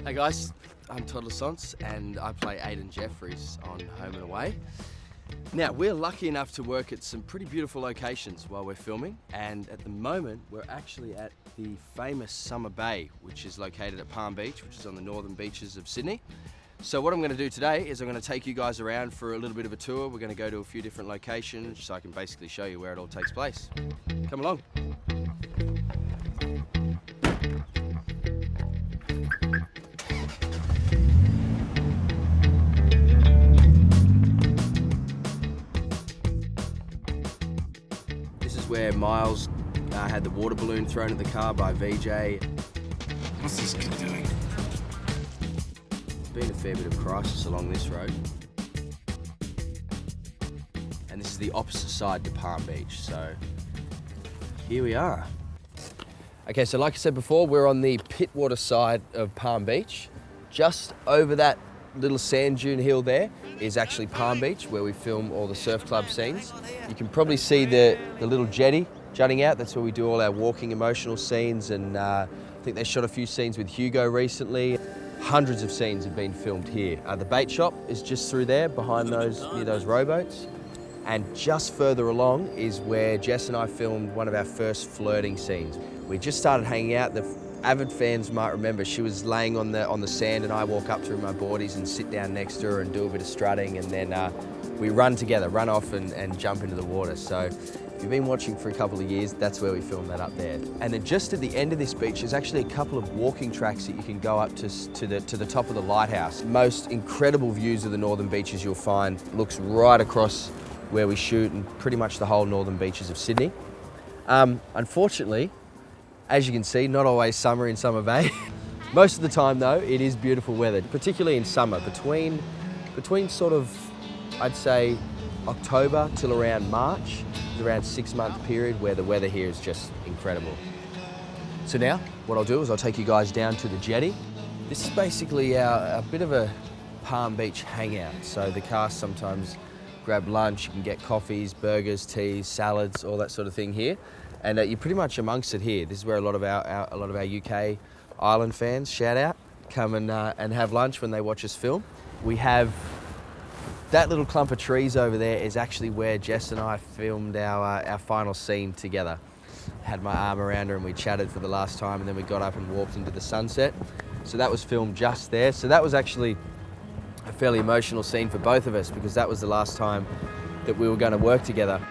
Hey guys, I'm Todd Lasance and I play Aidan Jeffries on Home and Away. Now, we're lucky enough to work at some pretty beautiful locations while we're filming, and at the moment we're actually at the famous Summer Bay, which is located at Palm Beach, which is on the northern beaches of Sydney. So what I'm going to do today is I'm going to take you guys around for a little bit of a tour. We're going to go to a few different locations so I can basically show you where it all takes place. Come along. This is where Miles had the water balloon thrown at the car by VJ. What's this kid doing? Been a fair bit of crisis along this road. And this is the opposite side to Palm Beach, so here we are. Okay, so like I said before, we're on the Pittwater side of Palm Beach. Just over that little sand dune hill there is actually Palm Beach, where we film all the surf club scenes. You can probably see the little jetty jutting out. That's where we do all our walking emotional scenes, and I think they shot a few scenes with Hugo recently. Hundreds of scenes have been filmed here. The bait shop is just through there, behind near those rowboats. And just further along is where Jess and I filmed one of our first flirting scenes. We just started hanging out. The avid fans might remember she was laying on the sand, and I walk up to her in my boardies and sit down next to her and do a bit of strutting, and then we run together, run off and jump into the water. So if you've been watching for a couple of years, that's where we filmed that up there. And then just at the end of this beach, there's actually a couple of walking tracks that you can go up to the top of the lighthouse. Most incredible views of the northern beaches you'll find. Looks right across where we shoot and pretty much the whole northern beaches of Sydney. Unfortunately, as you can see, not always summer in Summer Bay. Most of the time though, it is beautiful weather, particularly in summer. Between sort of, I'd say, October till around March, is around 6-month period where the weather here is just incredible. So now, what I'll do is I'll take you guys down to the jetty. This is basically a bit of a Palm Beach hangout. So the cast sometimes grab lunch, you can get coffees, burgers, teas, salads, all that sort of thing here. And you're pretty much amongst it here. This is where a lot of our UK island fans, shout out, come and have lunch when they watch us film. We have that little clump of trees over there is actually where Jess and I filmed our final scene together. Had my arm around her and we chatted for the last time, and then we got up and walked into the sunset. So that was filmed just there. So that was actually a fairly emotional scene for both of us, because that was the last time that we were going to work together.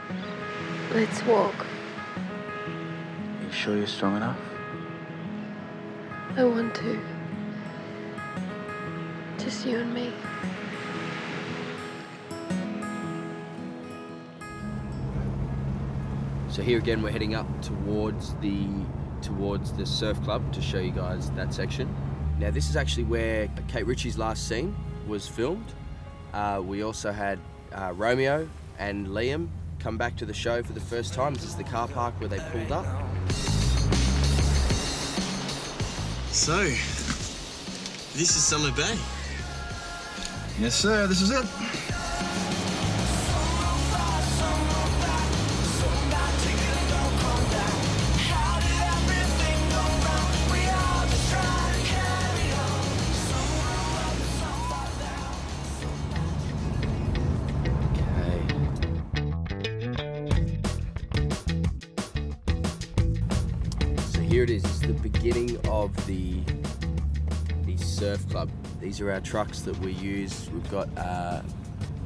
Let's walk. You sure you're strong enough? I want to. Just you and me. So here again, we're heading up towards the surf club to show you guys that section. Now this is actually where Kate Ritchie's last scene was filmed. We also had Romeo and Liam come back to the show for the first time. This is the car park where they pulled up. So, this is Summer Bay. Yes, sir, this is it. Here it is. It's the beginning of the surf club. These are our trucks that we use. We've got a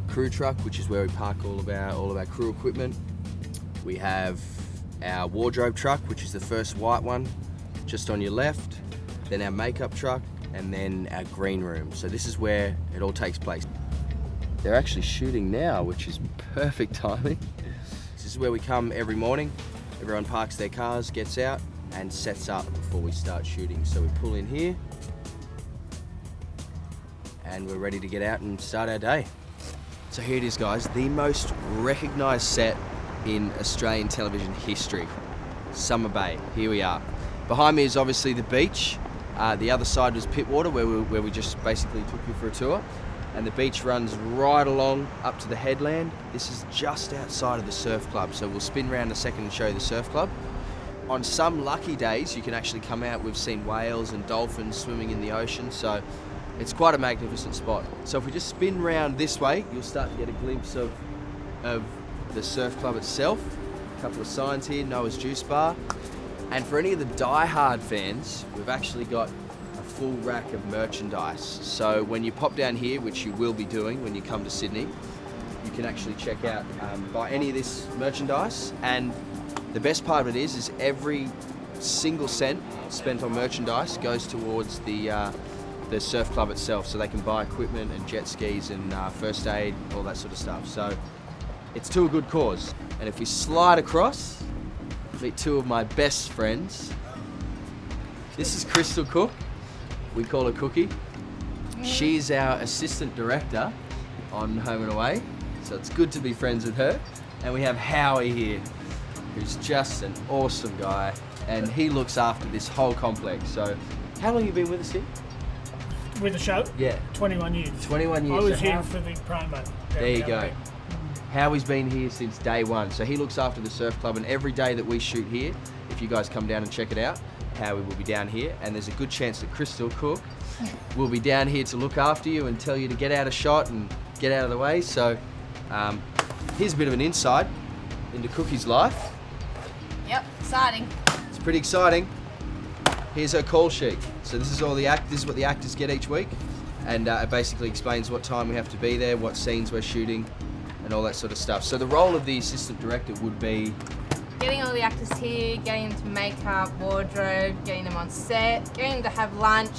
crew truck, which is where we park all of our crew equipment. We have our wardrobe truck, which is the first white one, just on your left. Then our makeup truck, and then our green room. So this is where it all takes place. They're actually shooting now, which is perfect timing. This is where we come every morning. Everyone parks their cars, gets out, and sets up before we start shooting. So we pull in here and we're ready to get out and start our day. So here it is, guys, the most recognised set in Australian television history. Summer Bay, here we are. Behind me is obviously the beach. The other side was Pittwater, where we just basically took you for a tour. And the beach runs right along up to the headland. This is just outside of the surf club, so we'll spin around a second and show you the surf club. on some lucky days, you can actually come out. We've seen whales and dolphins swimming in the ocean, so it's quite a magnificent spot. So if we just spin round this way, you'll start to get a glimpse of the surf club itself. A couple of signs here, Noah's Juice Bar. And for any of the die-hard fans, we've actually got a full rack of merchandise. So when you pop down here, which you will be doing when you come to Sydney, you can actually check out, buy any of this merchandise. And the best part of it is every single cent spent on merchandise goes towards the surf club itself, so they can buy equipment and jet skis and first aid, all that sort of stuff. So it's to a good cause. And if we slide across, meet two of my best friends. This is Crystal Cook. We call her Cookie. She's our assistant director on Home and Away, so it's good to be friends with her. And we have Howie here, who's just an awesome guy, and he looks after this whole complex. So how long have you been with us here? With the show? Yeah. 21 years. 21 years. I was So here how- for the promo. There you go. Howie's been here since day one. So he looks after the surf club, and every day that we shoot here, if you guys come down and check it out, Howie will be down here, and there's a good chance that Crystal Cook will be down here to look after you and tell you to get out of shot and get out of the way. So here's a bit of an insight into Cookie's life. Yep, exciting. It's pretty exciting. Here's her call sheet. So this is all this is what the actors get each week, and it basically explains what time we have to be there, what scenes we're shooting, and all that sort of stuff. So the role of the assistant director would be Getting all the actors here, getting them to makeup, wardrobe, getting them on set, getting them to have lunch,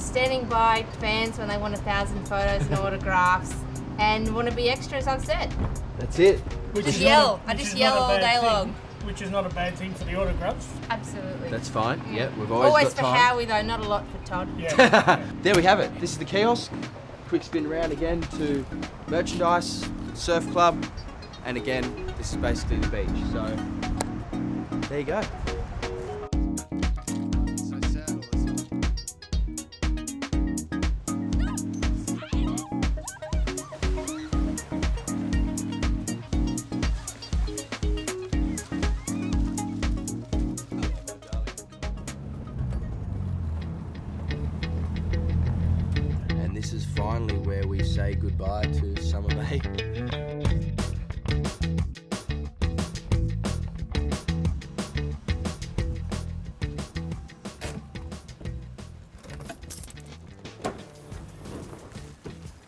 standing by fans when they want 1,000 photos and autographs, and want to be extras on set. that's it. Which Just is yell. not a- I which just is yell not a all bad day thing. long. Which is not a bad thing for the autographs. Absolutely. That's fine. Yeah, we've always Always got for time. Howie though, not a lot for Todd. Yeah. There we have it. This is the kiosk. Quick spin around again to merchandise, surf club, and again, this is basically the beach. So there you go. And this is finally where we say goodbye to Summer Bay.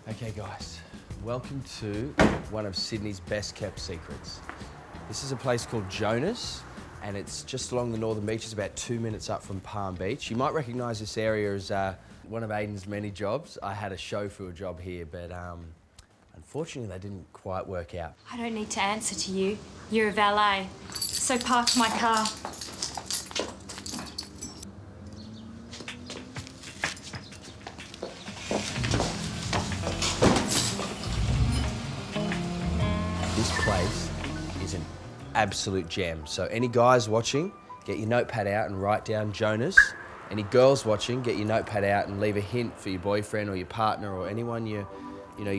Okay guys, welcome to one of Sydney's best kept secrets. This is a place called Jonas, and it's just along the northern beach. It's about 2 minutes up from Palm Beach. You might recognise this area as one of Aiden's many jobs. I had a chauffeur job here, but unfortunately they didn't quite work out. I don't need to answer to you. You're a valet. So park my car. This place is an absolute gem. So any guys watching, get your notepad out and write down Jonas. Any girls watching, get your notepad out and leave a hint for your boyfriend or your partner or anyone you're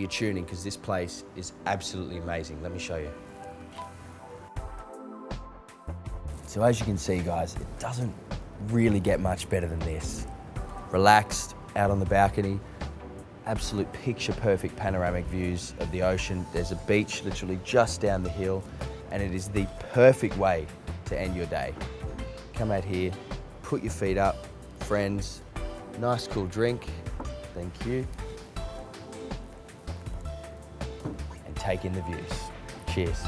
tuning, because this place is absolutely amazing. Let me show you. So as you can see, guys, it doesn't really get much better than this. Relaxed, out on the balcony, absolute picture-perfect panoramic views of the ocean. There's a beach literally just down the hill, and it is the perfect way to end your day. Come out here, put your feet up, friends, nice cool drink, thank you, and take in the views. Cheers.